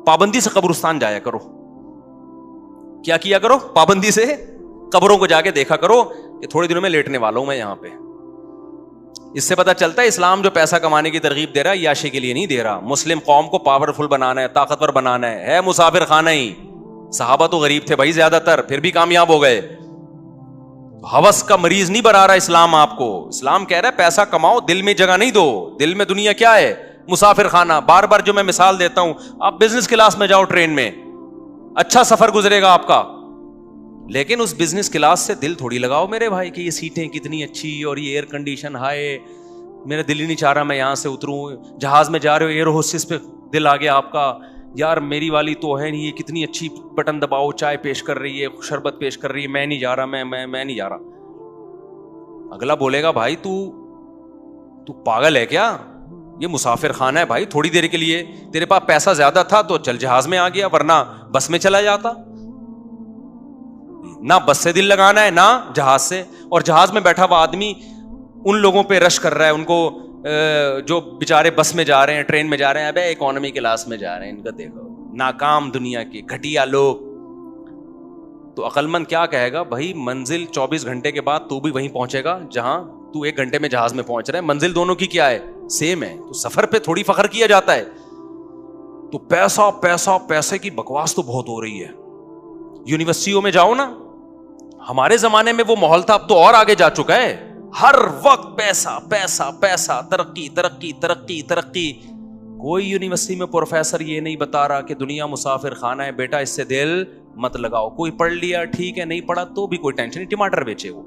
پابندی سے قبرستان جایا کرو. کیا کیا کرو؟ پابندی سے قبروں کو جا کے دیکھا کرو کہ تھوڑے دنوں میں لیٹنے والا ہوں میں یہاں پہ. اس سے پتہ چلتا ہے اسلام جو پیسہ کمانے کی ترغیب دے رہا ہے عیاشی کے لیے نہیں دے رہا. مسلم قوم کو پاورفل بنانا ہے, طاقتور بنانا ہے مسافر خانہ ہی. صحابہ تو غریب تھے بھائی زیادہ تر, پھر بھی کامیاب ہو گئے. ہوس کا مریض نہیں بنا رہا اسلام آپ کو. اسلام کہہ رہا ہے پیسہ کماؤ, دل میں جگہ نہیں دو. دل میں دنیا کیا ہے؟ مسافر خانہ. بار بار جو میں مثال دیتا ہوں, آپ بزنس کلاس میں جاؤ ٹرین میں, اچھا سفر گزرے گا آپ کا, لیکن اس بزنس کلاس سے دل تھوڑی لگاؤ میرے بھائی کہ یہ سیٹیں کتنی اچھی اور یہ ایئر کنڈیشن ہائے, میرا دل ہی نہیں چاہ رہا میں یہاں سے اتروں. جہاز میں جا رہے ہو, ایئر ہوسٹس پہ دل آ گیا آپ کا, یار میری والی تو ہے نہیں, یہ کتنی اچھی بٹن دباؤ, چائے پیش کر رہی ہے, شربت پیش کر رہی ہے, میں نہیں جا رہا, میں نہیں جا رہا. اگلا بولے گا بھائی تو پاگل ہے کیا؟ یہ مسافر خانہ ہے بھائی, تھوڑی دیر کے لیے تیرے پاس پیسہ زیادہ تھا تو چل جہاز میں آ گیا, ورنہ بس میں چلا جاتا. نہ بس سے دل لگانا ہے نہ جہاز سے. اور جہاز میں بیٹھا ہوا آدمی ان لوگوں پہ رش کر رہا ہے, ان کو جو بیچارے بس میں جا رہے ہیں, ٹرین میں جا رہے ہیں, ابے اکانومی کلاس میں جا رہے ہیں, ان کا دیکھو ناکام دنیا کے گھٹیا لوگ. تو عقل مند کیا کہے گا بھائی, منزل 24 گھنٹے کے بعد تو بھی وہیں پہنچے گا جہاں تو 1 گھنٹے میں جہاز میں پہنچ رہا ہے. منزل دونوں کی کیا ہے؟ سیم ہے. تو سفر پہ تھوڑی فخر کیا جاتا ہے. تو پیسہ پیسہ پیسے کی بکواس تو بہت ہو رہی ہے. یونیورسٹیوں میں جاؤ نا, ہمارے زمانے میں وہ ماحول تھا, اب تو اور آگے جا چکا ہے. ہر وقت پیسہ پیسہ پیسہ, ترقی ترقی ترقی ترقی. کوئی یونیورسٹی میں پروفیسر یہ نہیں بتا رہا کہ دنیا مسافر خانہ ہے, بیٹا اس سے دل مت لگاؤ. کوئی پڑھ لیا ٹھیک ہے, نہیں پڑھا تو بھی کوئی ٹینشن نہیں, ٹماٹر بیچے وہ,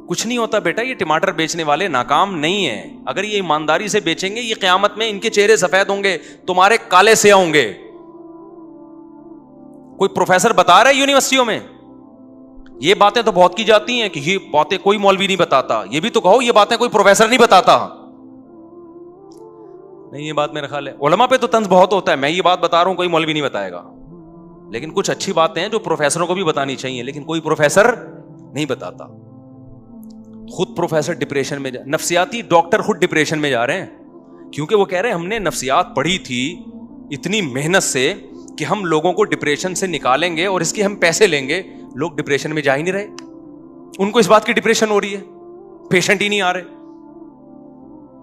کچھ نہیں ہوتا بیٹا. یہ ٹماٹر بیچنے والے ناکام نہیں ہیں. اگر یہ ایمانداری سے بیچیں گے, یہ قیامت میں ان کے چہرے سفید ہوں گے, تمہارے کالے سیاہ ہوں گے. کوئی پروفیسر بتا رہا ہے یونیورسٹیوں میں؟ یہ باتیں تو بہت کی جاتی ہیں کہ یہ باتیں کوئی مولوی نہیں بتاتا. یہ بھی تو کہو یہ باتیں کوئی پروفیسر نہیں بتاتا. نہیں, یہ بات میرا خیال ہے علماء پہ تو طنز بہت ہوتا ہے. میں یہ بات بتا رہا ہوں, کوئی مولوی نہیں بتائے گا. لیکن کچھ اچھی باتیں ہیں جو پروفیسروں کو بھی بتانی چاہیے, لیکن کوئی پروفیسر نہیں بتاتا. خود پروفیسر ڈپریشن میں نفسیاتی ڈاکٹر خود ڈپریشن میں جا رہے ہیں, کیونکہ وہ کہہ رہے ہیں ہم نے نفسیات پڑھی تھی اتنی محنت سے کہ ہم لوگوں کو ڈپریشن سے نکالیں گے اور اس کے ہم پیسے لیں گے. لوگ ڈپریشن میں جا ہی نہیں رہے. ان کو اس بات کی ڈپریشن ہو رہی ہے, پیشنٹ ہی نہیں آ رہے.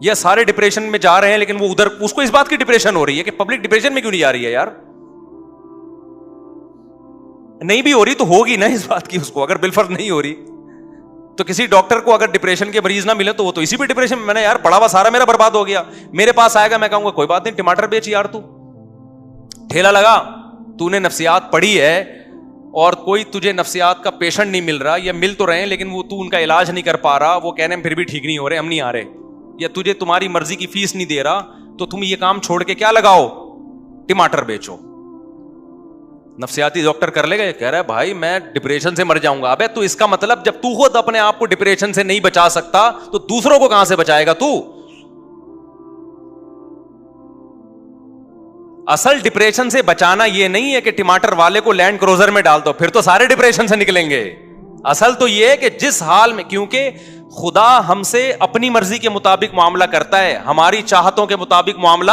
یا سارے ڈپریشن میں جا رہے ہیں لیکن وہ ادھر اس کو اس بات کی ڈپریشن ہو رہی ہے کہ پبلک ڈپریشن میں کیوں نہیں آ رہی ہے. یار نہیں بھی ہو رہی تو ہوگی نا اس بات کی اس کو. اگر بالفرض نہیں ہو رہی تو کسی ڈاکٹر کو اگر ڈپریشن کے مریض نہ ملے تو وہ تو اسی پہ ڈپریشن میں نے یار پڑھا ہوا سارا میرا برباد ہو گیا. میرے پاس آئے گا, میں کہوں گا کوئی بات نہیں, ٹماٹر بیچ یار, تو ٹھیلا لگا, تو نے نفسیات پڑھی ہے اور کوئی تجھے نفسیات کا پیشنٹ نہیں مل رہا, یا مل تو رہے ہیں لیکن وہ تو ان کا علاج نہیں کر پا رہا, وہ کہنے ہم پھر بھی ٹھیک نہیں ہو رہے, ہم نہیں آ رہے, یا تجھے تمہاری مرضی کی فیس نہیں دے رہا, تو تم یہ کام چھوڑ کے کیا لگاؤ, ٹماٹر بیچو. نفسیاتی ڈاکٹر کر لے گا, کہہ رہا ہے بھائی میں ڈپریشن سے مر جاؤں گا. ابے تو اس کا مطلب جب تو خود اپنے آپ کو ڈپریشن سے نہیں بچا سکتا تو دوسروں کو کہاں سے بچائے گا تو. اصل ڈپریشن سے بچانا یہ نہیں ہے کہ ٹماٹر والے کو لینڈ کروزر میں ڈال دو, پھر تو سارے ڈپریشن سے نکلیں گے. اصل تو یہ ہے کہ جس حال میں, کیونکہ خدا ہم سے اپنی مرضی کے مطابق معاملہ کرتا ہے, ہماری چاہتوں کے مطابق معاملہ.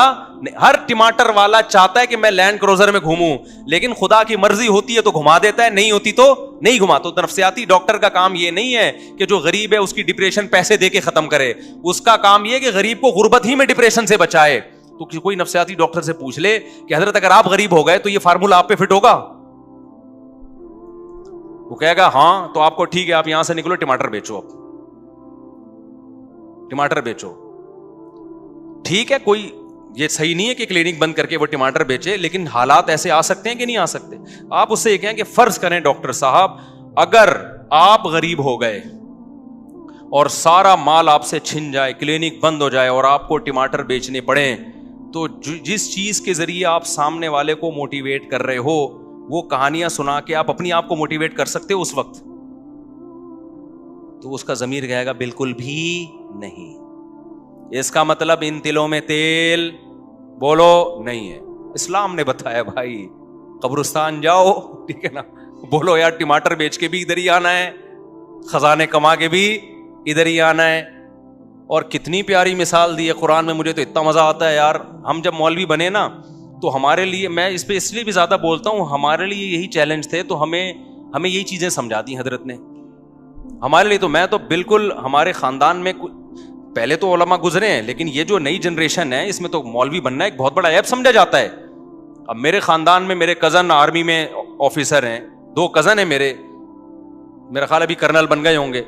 ہر ٹماٹر والا چاہتا ہے کہ میں لینڈ کروزر میں گھوموں, لیکن خدا کی مرضی ہوتی ہے تو گھما دیتا ہے, نہیں ہوتی تو نہیں گھماتا. تو نفسیاتی ڈاکٹر کا کام یہ نہیں ہے کہ جو غریب ہے اس کی ڈپریشن پیسے دے کے ختم کرے. اس کا کام یہ کہ غریب کو غربت ہی میں ڈپریشن سے بچائے. تو کوئی نفسیاتی ڈاکٹر سے پوچھ لے کہ حضرت اگر آپ غریب ہو گئے تو یہ فارمولا آپ پہ فٹ ہوگا؟ وہ کہے گا ہاں, تو آپ کو ٹھیک ہے, آپ یہاں سے نکلو, ٹماٹر بیچو, اب ٹماٹر بیچو. ٹھیک ہے, کوئی یہ صحیح نہیں ہے کہ کلینک بند کر کے وہ ٹماٹر بیچے, لیکن حالات ایسے آ سکتے ہیں کہ نہیں آ سکتے. آپ اس سے یہ کہیں کہ فرض کریں ڈاکٹر صاحب اگر آپ غریب ہو گئے اور سارا مال آپ سے چھن جائے, کلینک بند ہو جائے اور آپ کو ٹماٹر بیچنے پڑیں, تو جس چیز کے ذریعے آپ سامنے والے کو موٹیویٹ کر رہے ہو وہ کہانیاں سنا کے آپ اپنی آپ کو موٹیویٹ کر سکتے ہو اس وقت, تو اس کا ضمیر کہے گا بالکل بھی نہیں. اس کا مطلب ان تلوں میں تیل بولو نہیں ہے. اسلام نے بتایا بھائی قبرستان جاؤ, ٹھیک ہے نا, بولو یار ٹماٹر بیچ کے بھی ادھر ہی آنا ہے, خزانے کما کے بھی ادھر ہی آنا ہے. اور کتنی پیاری مثال دی ہے قرآن میں, مجھے تو اتنا مزہ آتا ہے یار. ہم جب مولوی بنے نا تو ہمارے لیے, میں اس پہ اس لیے بھی زیادہ بولتا ہوں, ہمارے لیے یہی چیلنج تھے, تو ہمیں یہی چیزیں سمجھا دی حضرت نے ہمارے لیے. تو میں تو بالکل, ہمارے خاندان میں پہلے تو علماء گزرے ہیں, لیکن یہ جو نئی جنریشن ہے اس میں تو مولوی بننا ایک بہت بڑا عیب سمجھا جاتا ہے. اب میرے خاندان میں میرے کزن آرمی میں آفیسر ہیں, 2 کزن ہیں میرا خیال ابھی کرنل بن گئے ہوں گے,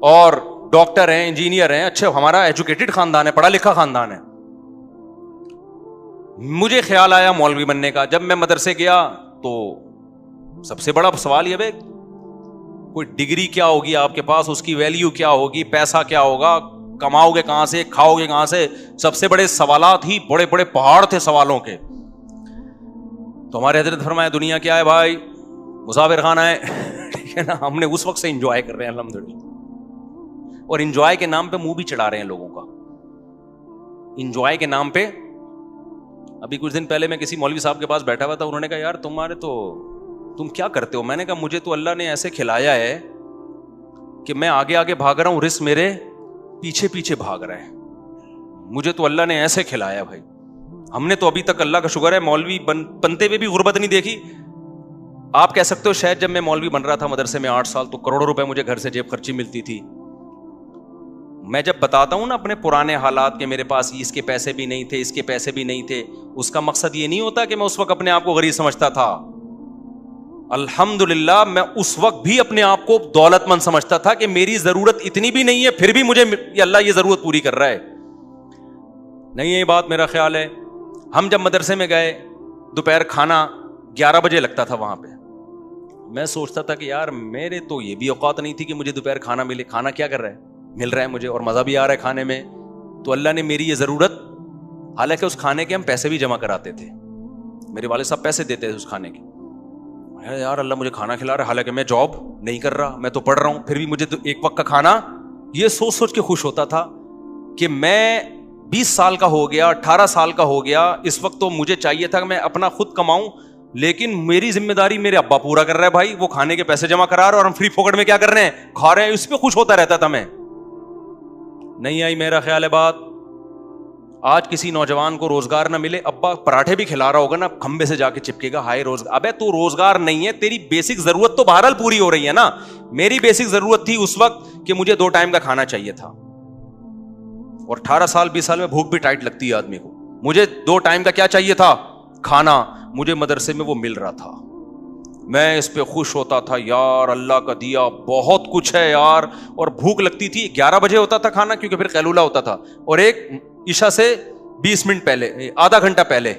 اور ڈاکٹر ہیں, انجینئر ہیں, اچھے, ہمارا ایجوکیٹڈ خاندان ہے, پڑھا لکھا خاندان ہے. مجھے خیال آیا مولوی بننے کا. جب میں مدرسے گیا تو سب سے بڑا سوال یہ ہے, کوئی ڈگری کیا ہوگی آپ کے پاس, اس کی ویلیو کیا ہوگی, پیسہ کیا ہوگا, کماؤ گے کہاں سے, کھاؤ گے کہاں سے. سب سے بڑے سوالات ہی بڑے بڑے پہاڑ تھے سوالوں کے. تو ہمارے حضرت فرمایا دنیا کیا ہے بھائی, مسافر خانہ ہے, ٹھیک ہے نا. ہم نے اس وقت سے انجوائے کر رہے ہیں الحمدللہ, اور انجوائے کے نام پہ منہ بھی چڑھا رہے ہیں لوگوں کا, انجوائے کے نام پہ. ابھی کچھ دن پہلے میں کسی مولوی صاحب کے پاس بیٹھا ہوا تھا, انہوں نے کہا یار تم کیا کرتے ہو. میں نے کہا مجھے تو اللہ نے ایسے کھلایا ہے کہ میں آگے آگے بھاگ رہا ہوں, رزق میرے پیچھے پیچھے بھاگ رہے ہیں. مجھے تو اللہ نے ایسے کھلایا بھائی. ہم نے تو ابھی تک اللہ کا شکر ہے مولوی بنتے ہوئے بھی غربت نہیں دیکھی. آپ کہہ سکتے ہو شاید جب میں مولوی بن رہا تھا مدرسے میں 8 سال, تو کروڑوں روپے مجھے گھر سے جیب خرچی ملتی تھی. میں جب بتاتا ہوں نا اپنے پرانے حالات کہ میرے پاس اس کے پیسے بھی نہیں تھے, اس کے پیسے بھی نہیں تھے, اس کا مقصد یہ نہیں ہوتا کہ میں اس وقت اپنے آپ کو غریب سمجھتا تھا. الحمدللہ میں اس وقت بھی اپنے آپ کو دولت مند سمجھتا تھا کہ میری ضرورت اتنی بھی نہیں ہے, پھر بھی مجھے اللہ یہ ضرورت پوری کر رہا ہے. نہیں یہ بات میرا خیال ہے. ہم جب مدرسے میں گئے, دوپہر کھانا 11 بجے لگتا تھا وہاں پہ. میں سوچتا تھا کہ یار میرے تو یہ بھی اوقات نہیں تھی کہ مجھے دوپہر کھانا ملے. کھانا کیا کر رہا ہے, مل رہا ہے مجھے, اور مزہ بھی آ رہا ہے کھانے میں. تو اللہ نے میری یہ ضرورت, حالانکہ اس کھانے کے ہم پیسے بھی جمع کراتے تھے, میرے والد صاحب پیسے دیتے تھے اس کھانے کے. یار اللہ مجھے کھانا کھلا رہا ہے, حالانکہ میں جاب نہیں کر رہا, میں تو پڑھ رہا ہوں, پھر بھی مجھے تو ایک وقت کا کھانا. یہ سوچ سوچ کے خوش ہوتا تھا کہ میں 20 سال کا ہو گیا, 18 سال کا ہو گیا, اس وقت تو مجھے چاہیے تھا کہ میں اپنا خود کماؤں, لیکن میری ذمہ داری میرے ابا پورا کر رہا ہے بھائی. وہ کھانے کے پیسے جمع کرا رہا ہے اور ہم فری پھوکٹ میں کیا کر رہے ہیں, کھا رہے ہیں. اس پہ خوش ہوتا رہتا تھا میں. نہیں آئی میرا خیال ہے بات. آج کسی نوجوان کو روزگار نہ ملے, ابا پراٹھے بھی کھلا رہا ہوگا نا, کھمبے سے جا کے چپکے گا ہائے روزگار. ابے تو روزگار نہیں ہے, تیری بیسک ضرورت تو بہرحال پوری ہو رہی ہے نا. میری بیسک ضرورت تھی اس وقت کہ مجھے 2 ٹائم کا کھانا چاہیے تھا, اور 18 سال 20 سال میں بھوک بھی ٹائٹ لگتی ہے آدمی کو. مجھے 2 ٹائم کا کیا چاہیے تھا, کھانا. مجھے مدرسے میں وہ مل رہا تھا, میں اس پہ خوش ہوتا تھا. یار اللہ کا دیا بہت کچھ ہے یار. اور بھوک لگتی تھی, 11 بجے ہوتا تھا کھانا, کیونکہ پھر قیلولہ ہوتا تھا, اور ایک عشاء سے 20 منٹ پہلے, آدھا گھنٹہ پہلے.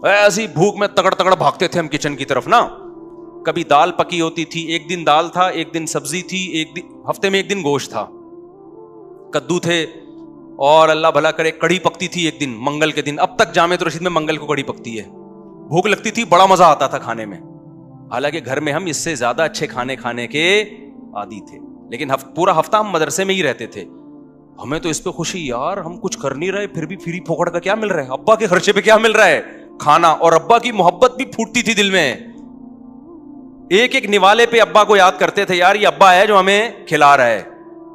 ایسی بھوک میں تگڑ بھاگتے تھے ہم کچن کی طرف نا. کبھی دال پکی ہوتی تھی, ایک دن دال تھا, ایک دن سبزی تھی, ایک دن ہفتے میں ایک دن گوشت تھا, کدو تھے, اور اللہ بھلا کرے کڑھی پکتی تھی ایک دن منگل کے دن. اب تک جامع رشید میں منگل کو کڑھی پکتی ہے. بھوک لگتی تھی, بڑا مزہ آتا تھا کھانے میں. حالانکہ گھر میں ہم اس سے زیادہ اچھے کھانے کھانے کے عادی تھے, لیکن پورا ہفتہ ہم مدرسے میں ہی رہتے تھے. ہمیں تو اس پہ خوشی, یار ہم کچھ کر نہیں رہے, پھر بھی فری پھوکٹ کا کیا مل رہا ہے, ابا کے خرچے پہ کیا مل رہا ہے, کھانا. اور ابا کی محبت بھی پھوٹتی تھی دل میں. ایک ایک نوالے پہ ابا کو یاد کرتے تھے, یار یہ ابا ہے جو ہمیں کھلا رہا ہے.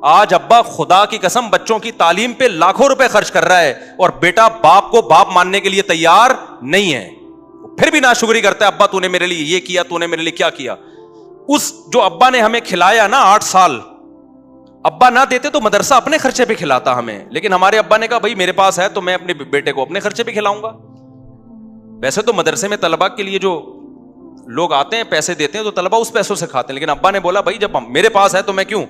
آج ابا خدا کی قسم بچوں کی تعلیم پہ لاکھوں روپے خرچ کر رہا ہے, اور بیٹا باپ کو باپ ماننے کے لیے تیار نہیں ہے, پھر بھی ناشکری کرتا ہے. ابا تو نے میرے لیے یہ کیا, تو نے میرے لیے کیا کیا. اس جو ابا نے ہمیں کھلایا نا 8 سال, ابا نہ دیتے تو مدرسہ اپنے خرچے پہ کھلاتا ہمیں, لیکن ہمارے ابا نے کہا بھائی میرے پاس ہے تو میں اپنے بیٹے کو اپنے خرچے پہ کھلاؤں گا. ویسے تو مدرسے میں طلباء کے لیے جو لوگ آتے ہیں پیسے دیتے ہیں تو طلباء اس پیسوں سے کھاتے ہیں, لیکن ابا نے بولا بھائی جب میرے پاس ہے تو میں کیوں.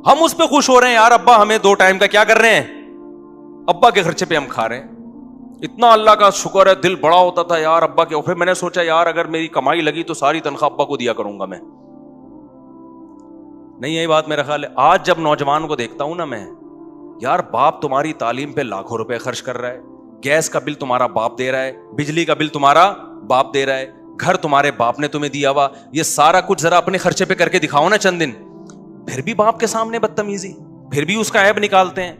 ہم اس پہ خوش ہو رہے ہیں, یار ابا ہمیں 2 ٹائم کا کیا کر رہے ہیں, ابا کے خرچے پہ ہم کھا رہے ہیں. اتنا اللہ کا شکر ہے, دل بڑا ہوتا تھا یار ابا کے. اور پھر میں نے سوچا یار اگر میری کمائی لگی تو ساری تنخواہ ابا کو دیا کروں گا میں. نہیں یہی بات میرا خیال ہے. آج جب نوجوان کو دیکھتا ہوں نا میں, یار باپ تمہاری تعلیم پہ لاکھوں روپے خرچ کر رہا ہے, گیس کا بل تمہارا باپ دے رہا ہے, بجلی کا بل تمہارا باپ دے رہا ہے, گھر تمہارے باپ نے تمہیں دیا ہوا, یہ سارا کچھ ذرا اپنے خرچے پہ کر کے دکھاؤ نا چند دن. پھر بھی باپ کے سامنے بدتمیزی, پھر بھی اس کا عیب نکالتے ہیں.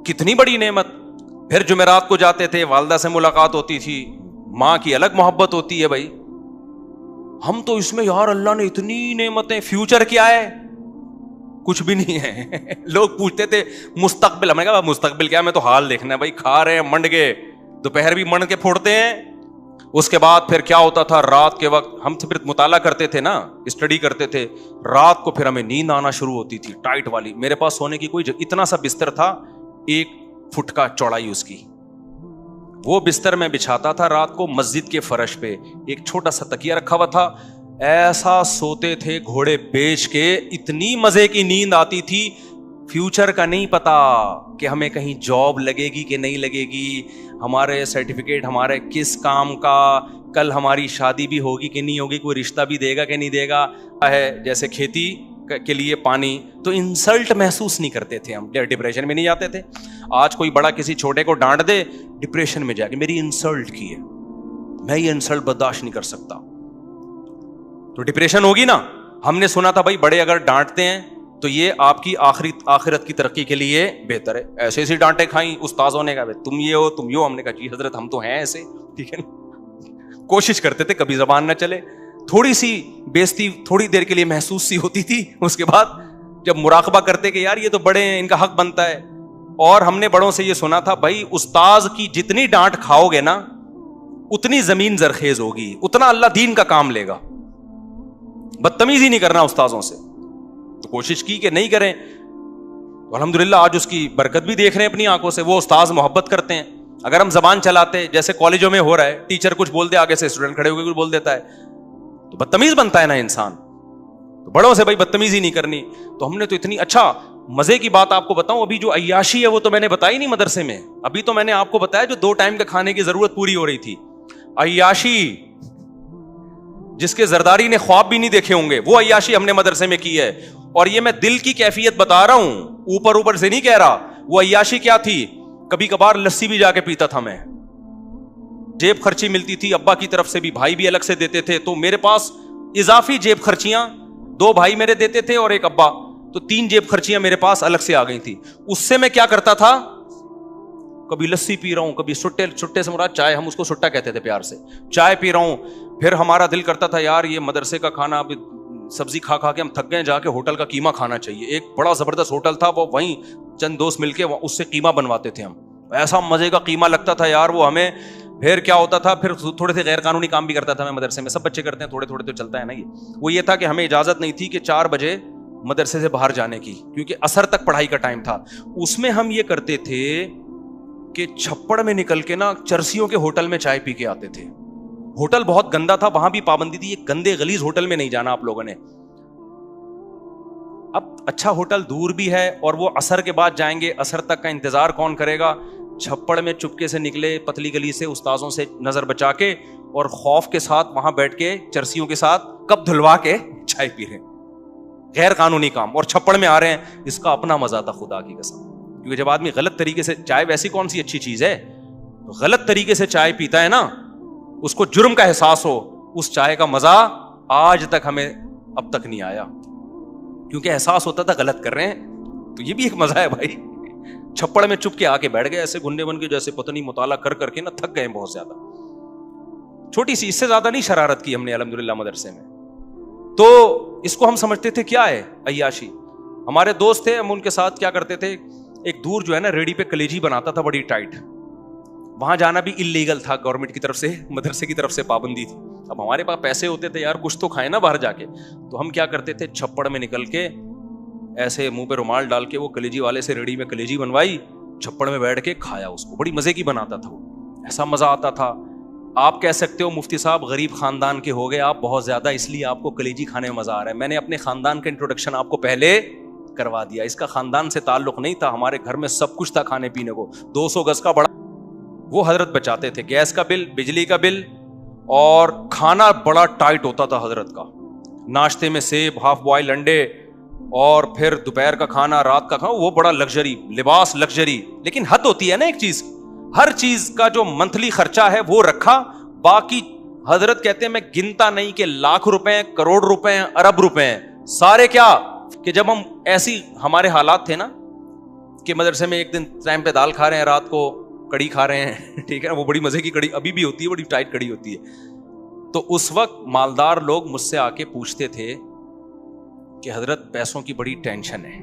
کتنی بڑی نعمت. پھر جمعرات کو جاتے تھے, والدہ سے ملاقات ہوتی تھی, ماں کی الگ محبت ہوتی ہے بھائی. ہم تو اس میں یار اللہ نے اتنی نعمتیں, فیوچر کیا ہے, کچھ بھی نہیں ہے. لوگ پوچھتے تھے مستقبل, ہم نے کہا مستقبل کیا, میں تو حال دیکھنا ہے بھائی. کھا رہے ہیں منڈ گئے, دوپہر بھی من کے پھوڑتے ہیں. اس کے بعد پھر کیا ہوتا تھا, رات کے وقت ہم پھر مطالعہ کرتے تھے نا, اسٹڈی کرتے تھے, رات کو پھر ہمیں نیند آنا شروع ہوتی تھی ٹائٹ والی. میرے پاس سونے کی کوئی اتنا سا بستر تھا, 1 فٹ کا چوڑائی اس کی, وہ بستر میں بچھاتا تھا رات کو مسجد کے فرش پہ, ایک چھوٹا سا تکیہ رکھا ہوا تھا, ایسا سوتے تھے گھوڑے بیچ کے, اتنی مزے کی نیند آتی تھی. فیوچر کا نہیں پتا کہ ہمیں کہیں جاب لگے گی کہ نہیں لگے گی, ہمارے سرٹیفکیٹ ہمارے کس کام کا, کل ہماری شادی بھی ہوگی کہ نہیں ہوگی, کوئی رشتہ بھی دے گا کہ نہیں دے گا ہے. جیسے کھیتی کے لیے پانی, تو انسلٹ محسوس نہیں کرتے تھے ہم, ڈپریشن میں نہیں جاتے تھے. آج کوئی بڑا کسی چھوٹے کو ڈانٹ دے, ڈپریشن میں جا کے میری انسلٹ کی ہے, میں یہ انسلٹ برداشت نہیں کر سکتا, تو ڈپریشن ہوگی نا. ہم نے سنا تھا بھائی بڑے اگر ڈانٹتے ہیں تو یہ آپ کی آخرت کی ترقی کے لیے بہتر ہے. ایسے ایسی ڈانٹیں کھائیں استاذوں نے, کہا تم یہ ہو تم یہ ہو. ہم نے کہا جی حضرت ہم تو ہیں ایسے, ٹھیک ہے نا. کوشش کرتے تھے کبھی زبان نہ چلے, تھوڑی سی بےزتی تھوڑی دیر کے لیے محسوس سی ہوتی تھی, اس کے بعد جب مراقبہ کرتے کہ یار یہ تو بڑے ہیں, ان کا حق بنتا ہے. اور ہم نے بڑوں سے یہ سنا تھا بھائی استاذ کی جتنی ڈانٹ کھاؤ گے نا اتنی زمین زرخیز ہوگی, اتنا اللہ دین کا کام لے گا. بدتمیزی نہیں کرنا استاذوں سے, تو کوشش کی کہ نہیں کریں. الحمدللہ آج اس کی برکت بھی دیکھ رہے ہیں اپنی آنکھوں سے. وہ استاذ محبت کرتے ہیں. اگر ہم زبان چلاتے جیسے کالجوں میں ہو رہا ہے, ٹیچر کچھ بول دے آگے سے اسٹوڈنٹ کھڑے ہو کے کچھ بول دیتا ہے, تو بدتمیز بنتا ہے نا انسان. تو بڑوں سے بھائی بدتمیزی نہیں کرنی. تو ہم نے تو اتنی اچھا مزے کی بات آپ کو بتاؤں, ابھی جو عیاشی ہے وہ تو میں نے بتائی نہیں مدرسے میں. ابھی تو میں نے آپ کو بتایا جو 2 ٹائم کے کھانے کی ضرورت پوری ہو رہی تھی. عیاشی جس کے زرداری نے خواب بھی نہیں دیکھے ہوں گے, وہ عیاشی ہم نے مدرسے میں کی ہے. اور یہ میں دل کی کیفیت بتا رہا ہوں, اوپر سے نہیں کہہ رہا. وہ عیاشی کیا تھی, کبھی کبھار لسی بھی جا کے پیتا تھا میں, جیب خرچی ملتی تھی ابا کی طرف سے بھی, بھائی بھی الگ سے دیتے تھے, تو میرے پاس اضافی جیب خرچیاں 2 بھائی میرے دیتے تھے اور 1 ابا, تو 3 جیب خرچیاں میرے پاس الگ سے آ گئی تھی. اس سے میں کیا کرتا تھا, کبھی لسی پی رہا ہوں, کبھی سٹے سے مراد چائے, ہم اس کو سٹا کہتے تھے پیار سے, چائے پی رہا ہوں. پھر ہمارا دل کرتا تھا یار یہ مدرسے کا کھانا اب سبزی کھا کے ہم تھک گئے, جا کے ہوٹل کا قیمہ کھانا چاہیے. ایک بڑا زبردست ہوٹل تھا, وہ وہیں چند دوست مل کے اس سے قیمہ بنواتے تھے ہم, ایسا مزے کا قیمہ لگتا تھا یار وہ ہمیں. پھر کیا ہوتا تھا, پھر تھوڑے سے غیر قانونی کام بھی کرتا تھا میں مدرسے میں, سب بچے کرتے ہیں تھوڑے تھوڑے تو چلتا ہے نا یہ. وہ یہ تھا کہ ہمیں اجازت نہیں تھی کہ 4 بجے مدرسے سے باہر جانے کی, کیونکہ عصر تک پڑھائی کا ٹائم تھا. اس میں ہم یہ کرتے تھے کہ چھپڑ میں نکل کے نا چرسیوں کے ہوٹل میں چائے پی کے آتے تھے. ہوٹل بہت گندا تھا, وہاں بھی پابندی تھی, یہ گندے غلیظ ہوٹل میں نہیں جانا آپ لوگوں نے. اب اچھا ہوٹل دور بھی ہے اور وہ عصر کے بعد جائیں گے, عصر تک کا انتظار کون کرے گا. چھپڑ میں چپکے سے نکلے پتلی گلی سے, استاذوں سے نظر بچا کے, اور خوف کے ساتھ وہاں بیٹھ کے چرسیوں کے ساتھ کپ دھلوا کے چائے پی رہے ہیں. غیر قانونی کام, اور چھپڑ میں آ رہے ہیں. اس کا اپنا مزہ تھا خدا کی قسم, کیونکہ جب آدمی غلط طریقے سے, چائے ویسی کون سی اچھی چیز ہے, غلط طریقے سے چائے پیتا ہے نا, اس کو جرم کا احساس ہو, اس چائے کا مزہ آج تک ہمیں اب تک نہیں آیا, کیونکہ احساس ہوتا تھا غلط کر رہے ہیں. تو یہ بھی ایک مزہ ہے بھائی. چھپڑ میں چپ کے آ کے بیٹھ گئے ایسے گنڈے بن کے, جیسے پتہ نہیں مطالعہ کر کے نا تھک گئے بہت زیادہ. چھوٹی سی, اس سے زیادہ نہیں شرارت کی ہم نے الحمدللہ مدرسے میں. تو اس کو ہم سمجھتے تھے کیا ہے عیاشی. ہمارے دوست تھے, ہم ان کے ساتھ کیا کرتے تھے, ایک دور جو ہے نا ریڑی پہ کلیجی بناتا تھا بڑی ٹائٹ, وہاں جانا بھی انلیگل تھا, گورنمنٹ کی طرف سے, مدرسے کی طرف سے پابندی تھی. اب ہمارے پاس پیسے ہوتے تھے یار, کچھ تو کھائے نا باہر جا کے, تو ہم کیا کرتے تھے, چھپڑ میں نکل کے ایسے منہ پہ رومال ڈال کے وہ کلیجی والے سے ریڑی میں کلیجی بنوائی, چھپڑ میں بیٹھ کے کھایا اس کو. بڑی مزے کی بناتا تھا وہ, ایسا مزہ آتا تھا. آپ کہہ سکتے ہو مفتی صاحب غریب خاندان کے ہو گئے آپ بہت زیادہ, اس لیے آپ کو کلیجی کھانے میں مزہ آ رہا ہے. میں نے اپنے خاندان کا انٹروڈکشن آپ کو پہلے کروا دیا. اس کا خاندان سے تعلق نہیں تھا, ہمارے گھر میں سب کچھ تھا کھانے پینے کو. 200 گز کا بڑا وہ حضرت بچاتے تھے, گیس کا بل, بجلی کا بل, اور کھانا بڑا ٹائٹ ہوتا تھا حضرت کا. ناشتے میں سیب, ہاف بوائل انڈے, اور پھر دوپہر کا کھانا, رات کا کھانا, وہ بڑا لگژری, لباس لگژری. لیکن حد ہوتی ہے نا ایک چیز, ہر چیز کا جو منتھلی خرچہ ہے وہ رکھا. باقی حضرت کہتے ہیں میں گنتا نہیں کہ لاکھ روپے, کروڑ روپے, ارب روپے, سارے کیا کہ جب ہم ایسی ہمارے حالات تھے نا کہ مدرسے میں ایک دن ٹائم پہ دال کھا رہے ہیں, رات کو کڑی کھا رہے ہیں, ٹھیک ہے, وہ بڑی مزے کی کڑی ابھی بھی ہوتی ہے, بڑی ٹائٹ کڑی ہوتی ہے. تو اس وقت مالدار لوگ مجھ سے آ کے پوچھتے تھے کہ حضرت پیسوں کی بڑی ٹینشن ہے,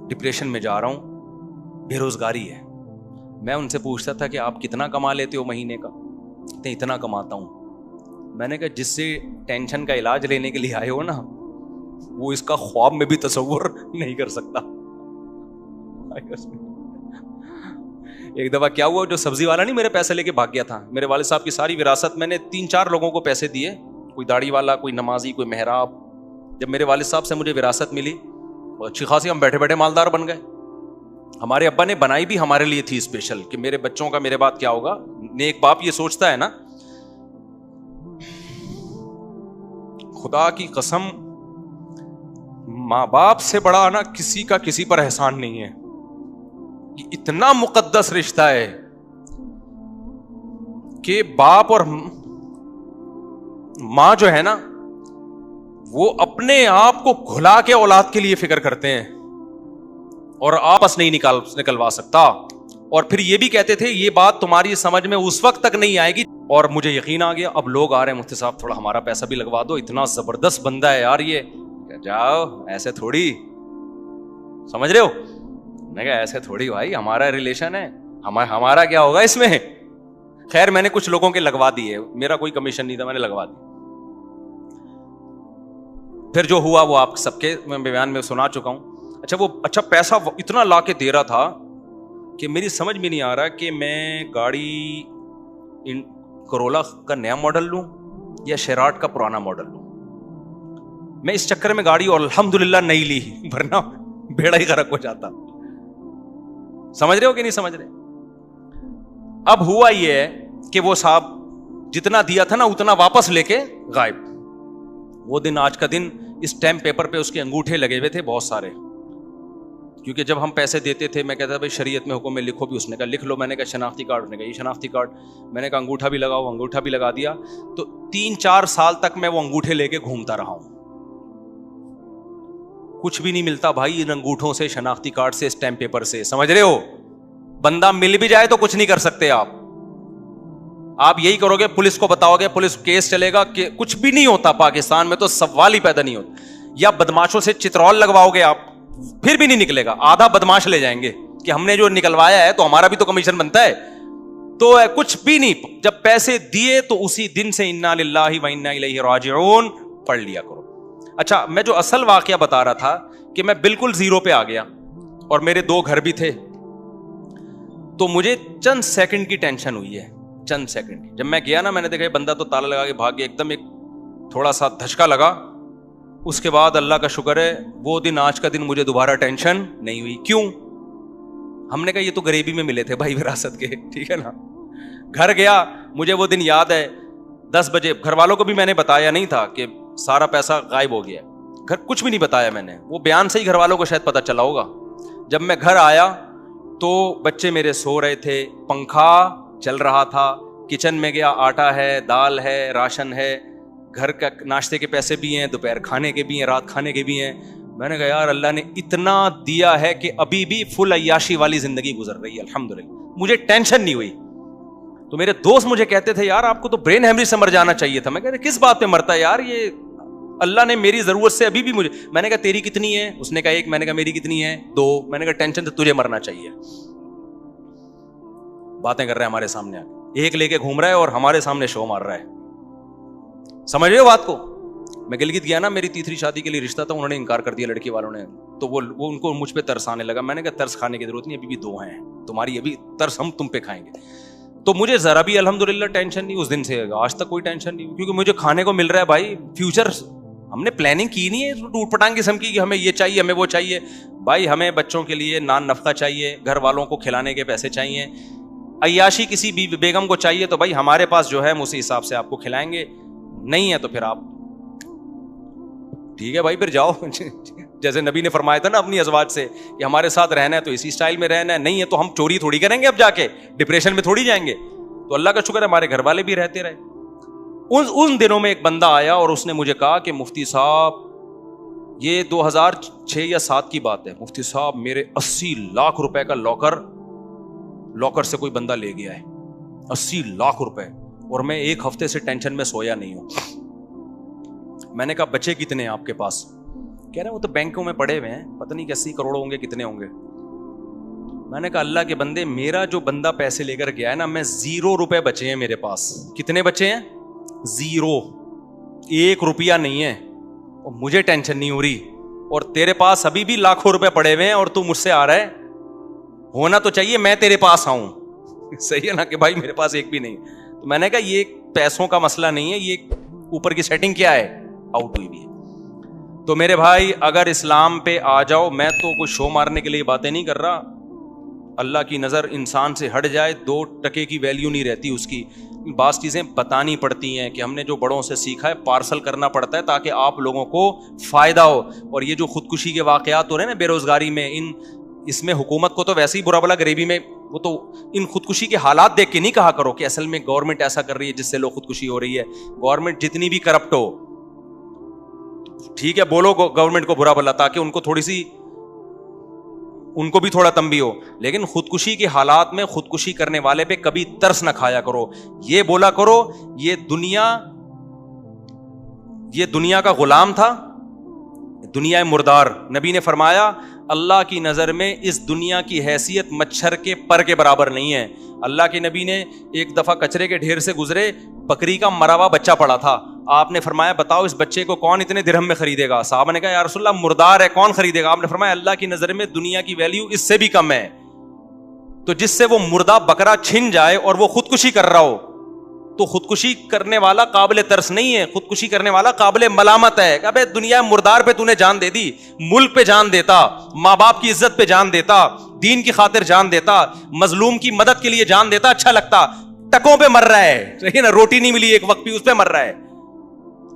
ڈپریشن میں جا رہا ہوں, بے روزگاری ہے, میں ان سے پوچھتا تھا کہ آپ کتنا کما لیتے ہو مہینے کا؟ کہتے اتنا کماتا ہوں. میں نے کہا جس سے ٹینشن کا علاج لینے کے لیے آئے ہو نا, وہ اس کا خواب میں بھی تصور نہیں کر سکتا. ایک دفعہ کیا ہوا, جو سبزی والا نہیں میرے پیسے لے کے بھاگ گیا تھا, میرے والد صاحب کی ساری وراثت میں نے 3-4 لوگوں کو پیسے دیے, کوئی داڑھی والا, کوئی نمازی, کوئی محراب. جب میرے والد صاحب سے مجھے وراثت ملی, اچھی خاصی ہم بیٹھے بیٹھے مالدار بن گئے. ہمارے ابا نے بنائی بھی ہمارے لیے تھی اسپیشل, کہ میرے بچوں کا میرے بعد کیا ہوگا. نیک باپ یہ سوچتا ہے نا, خدا کی قسم ماں باپ سے بڑا نا کسی کا کسی پر احسان نہیں ہے. یہ اتنا مقدس رشتہ ہے کہ باپ اور ماں جو ہے نا, وہ اپنے آپ کو گھلا کے اولاد کے لیے فکر کرتے ہیں, اور آپس نہیں نکلوا سکتا. اور پھر یہ بھی کہتے تھے یہ بات تمہاری سمجھ میں اس وقت تک نہیں آئے گی. اور مجھے یقین آ گیا, اب لوگ آ رہے ہیں, مفتی صاحب تھوڑا ہمارا پیسہ بھی لگوا دو, اتنا زبردست بندہ ہے یار یہ. جاؤ ایسے تھوڑی, سمجھ رہے ہو؟ میں کہا ایسے تھوڑی بھائی, ہمارا ریلیشن ہے, ہمارا کیا ہوگا اس میں. خیر میں نے کچھ لوگوں کے لگوا دیے, میرا کوئی کمیشن نہیں تھا, میں نے لگوا دی. پھر جو ہوا وہ آپ سب کے میں بیان میں سنا چکا ہوں. اچھا پیسہ اتنا لا کے دے رہا تھا کہ میری سمجھ میں نہیں آ رہا کہ میں گاڑی کرولا کا نیا ماڈل لوں یا شیراٹ کا پرانا ماڈل لوں. میں اس چکر میں گاڑی الحمدللہ نہیں لی, ورنہ بیڑا ہی غرق ہو جاتا. سمجھ رہے ہو کہ نہیں سمجھ رہے؟ اب ہوا یہ ہے کہ وہ صاحب جتنا دیا تھا نا اتنا واپس لے کے غائب. وہ دن آج کا دن, اس اسٹیمپ پیپر پہ اس کے انگوٹھے لگے ہوئے تھے بہت سارے, کیونکہ جب ہم پیسے دیتے تھے میں کہتا بھائی شریعت میں حکم میں لکھو بھی. اس نے کہا لکھ لو. میں نے کہا شناختی کارڈ, اس نے کہا یہ شناختی کارڈ. میں نے کہا انگوٹھا بھی لگاؤ, انگوٹھا بھی لگا دیا. تو 3-4 سال تک میں وہ انگوٹھے لے کے گھومتا رہا ہوں. کچھ بھی نہیں ملتا بھائی ان انگوٹھوں سے, شناختی کارڈ سے, اسٹیمپ پیپر سے. سمجھ رہے ہو؟ بندہ مل بھی جائے تو کچھ نہیں کر سکتے آپ یہی کرو گے, پولیس کو بتاؤ گے, پولیس کیس چلے گا, کہ کچھ بھی نہیں ہوتا پاکستان میں, تو سوال ہی پیدا نہیں ہوتا. یا بدماشوں سے چترول لگواؤ گے آپ, پھر بھی نہیں نکلے گا. آدھا بدماش لے جائیں گے کہ ہم نے جو نکلوایا ہے تو ہمارا بھی تو کمیشن بنتا ہے. تو کچھ بھی نہیں. جب پیسے دیے تو اسی دن سے انا للہ و انا الیہ راجعون پڑھ لیا کرو. اچھا میں جو اصل واقعہ بتا رہا تھا کہ میں بالکل زیرو پہ آ گیا, اور میرے 2 گھر بھی تھے. تو مجھے چند سیکنڈ کی ٹینشن ہوئی ہے, چند سیکنڈ. جب میں گیا نا, میں نے دیکھا بندہ تو تالا لگا کے بھاگ گیا, ایک دم ایک تھوڑا سا دھچکا لگا. اس کے بعد اللہ کا شکر ہے وہ دن آج کا دن مجھے دوبارہ ٹینشن نہیں ہوئی. کیوں؟ ہم نے کہا یہ تو غریبی میں ملے تھے بھائی وراثت کے, ٹھیک ہے نا. گھر گیا, مجھے وہ دن یاد ہے 10 بجے. گھر والوں کو بھی میں نے بتایا نہیں تھا کہ سارا پیسہ غائب ہو گیا. گھر کچھ بھی نہیں بتایا میں نے, وہ بیان سے ہی گھر والوں کو شاید پتا چلا ہوگا. جب میں گھر آیا تو بچے میرے سو رہے تھے, پنکھا چل رہا تھا, کچن میں گیا, آٹا ہے, دال ہے, راشن ہے, گھر کا ناشتے کے پیسے بھی ہیں, دوپہر کھانے کے بھی ہیں, رات کھانے کے بھی ہیں. میں نے کہا یار اللہ نے اتنا دیا ہے کہ ابھی بھی فل عیاشی والی زندگی گزر رہی ہے الحمدللہ, مجھے ٹینشن نہیں ہوئی. تو میرے دوست مجھے کہتے تھے یار آپ کو تو برین ہیمریج سے مر جانا چاہیے تھا. میں کہتا کس بات پہ مرتا ہے یار, یہ اللہ نے میری ضرورت سے ابھی بھی مجھے. میں نے کہا تیری کتنی ہے؟ اس نے کہا 1. میں نے کہا میری کتنی ہے؟ 2. میں نے کہا ٹینشن تو تجھے مرنا چاہیے. باتیں کر رہے ہیں ہمارے سامنے, 1 لے کے گھوم رہا ہے اور ہمارے سامنے شو مار رہا ہے. سمجھ رہے ہو بات کو؟ میں گلگت گیا نا, میری تیسری شادی کے لیے رشتہ تھا, انہوں نے انکار کر دیا لڑکی والوں نے. تو وہ ان کو مجھ پہ ترس آنے لگا. میں نے کہا ترس کھانے کی ضرورت نہیں, ابھی بھی 2 ہیں تمہاری, ابھی ترس ہم تم پہ کھائیں گے. تو مجھے ذرا بھی الحمدللہ ٹینشن نہیں. اس دن سے آج تک کوئی ٹینشن نہیں, کیونکہ مجھے کھانے کو مل رہا ہے بھائی. فیوچر ہم نے پلاننگ کی نہیں ہے ٹوٹ پٹانگ قسم کی کہ ہمیں یہ چاہیے ہمیں وہ چاہیے. بھائی ہمیں بچوں کے لیے نان نفقہ چاہیے, گھر والوں کو کھلانے کے پیسے چاہیے. عیاشی کسی بیگم کو چاہیے تو بھائی ہمارے پاس جو ہے ہم اسی حساب سے آپ کو کھلائیں گے. نہیں ہے تو پھر آپ ٹھیک ہے بھائی پھر جاؤ. جیسے نبی نے فرمایا تھا نا اپنی ازواج سے کہ ہمارے ساتھ رہنا ہے تو اسی اسٹائل میں رہنا ہے, نہیں ہے تو ہم چوری تھوڑی کریں گے, اب جا کے ڈپریشن میں تھوڑی جائیں گے. تو اللہ کا شکر ہے ہمارے گھر والے بھی رہتے رہے. ان دنوں میں ایک بندہ آیا اور اس نے مجھے کہا کہ مفتی صاحب, یہ 2006 یا 7 کی بات ہے, مفتی صاحب میرے 80 لاکھ روپے کا لاکر سے کوئی بندہ لے گیا ہے. 80 لاکھ روپے, اور میں 1 ہفتے سے ٹینشن میں سویا نہیں ہوں. میں نے کہا بچے کتنے ہیں آپ کے پاس؟ کہہ رہے ہیں وہ تو بینکوں میں پڑے ہوئے ہیں, پتہ نہیں 80 کروڑ ہوں گے, کتنے ہوں گے. میں نے کہا اللہ کے بندے, میرا جو بندہ پیسے لے کر گیا ہے نا, میں 0 روپے بچے ہیں میرے پاس. کتنے بچے ہیں؟ 0, 1 روپیہ نہیں ہے. اور مجھے ٹینشن نہیں ہو رہی, اور تیرے پاس ابھی بھی لاکھوں روپے پڑے ہوئے ہیں, اور تو مجھ سے آ رہا ہے. ہونا تو چاہیے میں تیرے پاس آؤں, صحیح ہے نا, کہ بھائی میرے پاس ایک بھی نہیں. تو میں نے کہا یہ پیسوں کا مسئلہ نہیں ہے, یہ اوپر کی سیٹنگ کیا ہے, آؤٹ ہوئی بھی ہے. تو میرے بھائی اگر اسلام پہ آ جاؤ, میں تو کوئی شو مارنے کے لیے باتیں نہیں کر رہا. اللہ کی نظر انسان سے ہٹ جائے 2 ٹکے کی ویلیو نہیں رہتی اس کی. بعض چیزیں بتانی پڑتی ہیں کہ ہم نے جو بڑوں سے سیکھا ہے پارسل کرنا پڑتا ہے تاکہ آپ لوگوں کو فائدہ ہو. اور یہ جو خودکشی کے واقعات ہو رہے ہیں نا, بے روزگاری میں, اس میں حکومت کو تو ویسے ہی برا بلا, غریبی میں وہ تو ان خودکشی کے حالات دیکھ کے نہیں کہا کرو کہ اصل میں گورنمنٹ ایسا کر رہی ہے جس سے لوگ خودکشی ہو رہی ہے. گورنمنٹ جتنی بھی کرپٹ ہو, ٹھیک ہے بولو گورنمنٹ کو برا بلا تاکہ ان کو تھوڑی سی, ان کو بھی تھوڑا تنبیہ ہو, لیکن خودکشی کے حالات میں خودکشی کرنے والے پہ کبھی ترس نہ کھایا کرو. یہ بولا کرو یہ دنیا کا غلام تھا, دنیا مردار. نبی نے فرمایا اللہ کی نظر میں اس دنیا کی حیثیت مچھر کے پر کے برابر نہیں ہے. اللہ کے نبی نے ایک دفعہ کچرے کے ڈھیر سے گزرے, بکری کا مرا ہوا بچہ پڑا تھا. آپ نے فرمایا بتاؤ اس بچے کو کون اتنے درہم میں خریدے گا؟ صحابہ نے کہا یا رسول اللہ مردار ہے, کون خریدے گا؟ آپ نے فرمایا اللہ کی نظر میں دنیا کی ویلیو اس سے بھی کم ہے. تو جس سے وہ مردہ بکرا چھن جائے اور وہ خودکشی کر رہا ہو, تو خودکشی کرنے والا قابل ترس نہیں ہے, خودکشی کرنے والا قابل ملامت ہے. کہ ابے دنیا مردار پہ تو نے جان دے دی, ملک پہ جان دیتا, ماں باپ کی عزت پہ جان دیتا, دین کی خاطر جان دیتا, مظلوم کی مدد کے لیے جان دیتا, اچھا لگتا. ٹکوں پہ مر رہا ہے, صحیح نا, روٹی نہیں ملی ایک وقت بھی, اس پہ مر رہا ہے.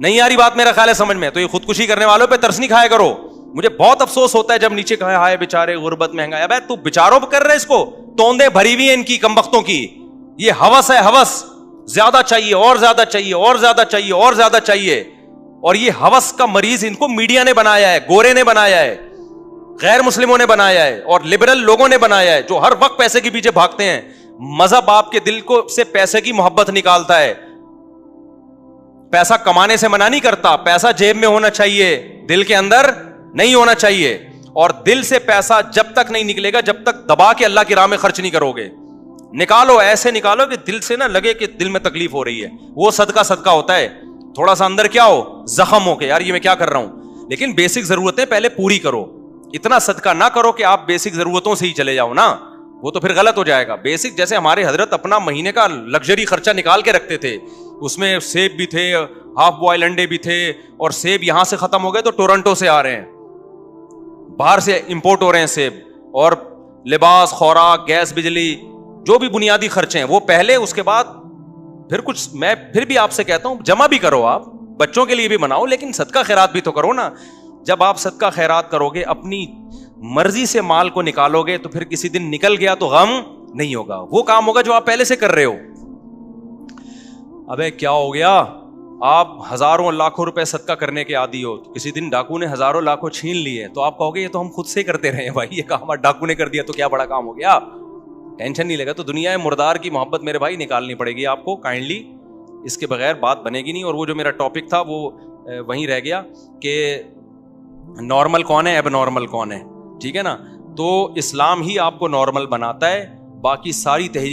نہیں آ رہی بات میرا خیال ہے سمجھ میں؟ تو یہ خودکشی کرنے والوں پہ ترس نہیں کھایا کرو. مجھے بہت افسوس ہوتا ہے جب نیچے کہا ہائے بیچارے غربت مہنگا. ابے تو بیچاروں پہ کر رہے, اس کو توندے بھری ہوئی ہیں ان کی کمبختوں کی. یہ ہوس ہے, ہوس, زیادہ چاہیے اور زیادہ چاہیے اور زیادہ چاہیے اور زیادہ چاہیے. اور یہ ہوس کا مریض ان کو میڈیا نے بنایا ہے, گورے نے بنایا ہے, غیر مسلموں نے بنایا ہے, اور لبرل لوگوں نے بنایا ہے جو ہر وقت پیسے کے پیچھے بھاگتے ہیں. مذہب آپ کے دل کو سے پیسے کی محبت نکالتا ہے. پیسہ کمانے سے منع نہیں کرتا, پیسہ جیب میں ہونا چاہیے, دل کے اندر نہیں ہونا چاہیے. اور دل سے پیسہ جب تک نہیں نکلے گا جب تک دبا کے اللہ کی راہ میں خرچ نہیں کرو گے. نکالو, ایسے نکالو کہ دل سے نہ لگے کہ دل میں تکلیف ہو رہی ہے. وہ صدقہ ہوتا ہے, تھوڑا سا اندر کیا ہو, زخم ہو کے یار یہ میں کیا کر رہا ہوں. لیکن بیسک ضرورتیں پہلے پوری کرو. اتنا صدقہ نہ کرو کہ آپ بیسک ضرورتوں سے ہی چلے جاؤ نا, وہ تو پھر غلط ہو جائے گا. بیسک جیسے ہمارے حضرت اپنا مہینے کا لگژری خرچہ نکال کے رکھتے تھے, اس میں سیب بھی تھے, ہاف بوائل انڈے بھی تھے, اور سیب یہاں سے ختم ہو گئے تو ٹورنٹو سے آ رہے ہیں, باہر سے امپورٹ ہو رہے ہیں سیب. اور لباس, خوراک, گیس, بجلی, جو بھی بنیادی خرچے ہیں وہ پہلے, اس کے بعد پھر کچھ. میں پھر بھی آپ سے کہتا ہوں جمع بھی کرو, آپ بچوں کے لیے بھی بناؤ, لیکن صدقہ خیرات بھی تو کرو نا. جب آپ صدقہ خیرات کرو گے, اپنی مرضی سے مال کو نکالو گے, تو پھر کسی دن نکل گیا تو غم نہیں ہوگا. وہ کام ہوگا جو آپ پہلے سے کر رہے ہو. ابے کیا ہو گیا, آپ ہزاروں لاکھوں روپے صدقہ کرنے کے عادی ہو, کسی دن ڈاکو نے ہزاروں لاکھوں چھین لیے تو آپ کہو گے یہ تو ہم خود سے کرتے رہے ہیں بھائی, یہ کام ڈاکو نے کر دیا تو کیا بڑا کام ہو گیا, ٹینشن نہیں لے گا. تو دنیا مردار کی محبت میرے بھائی نکالنی پڑے گی آپ کو کائنڈلی, اس کے بغیر بات بنے گی نہیں. اور وہ جو میرا ٹاپک تھا وہ وہیں رہ گیا کہ نارمل کون ہے, ایب نارمل کون ہے, ٹھیک ہے نا. تو اسلام ہی آپ کو نارمل بناتا ہے, باقی ساری تہذیب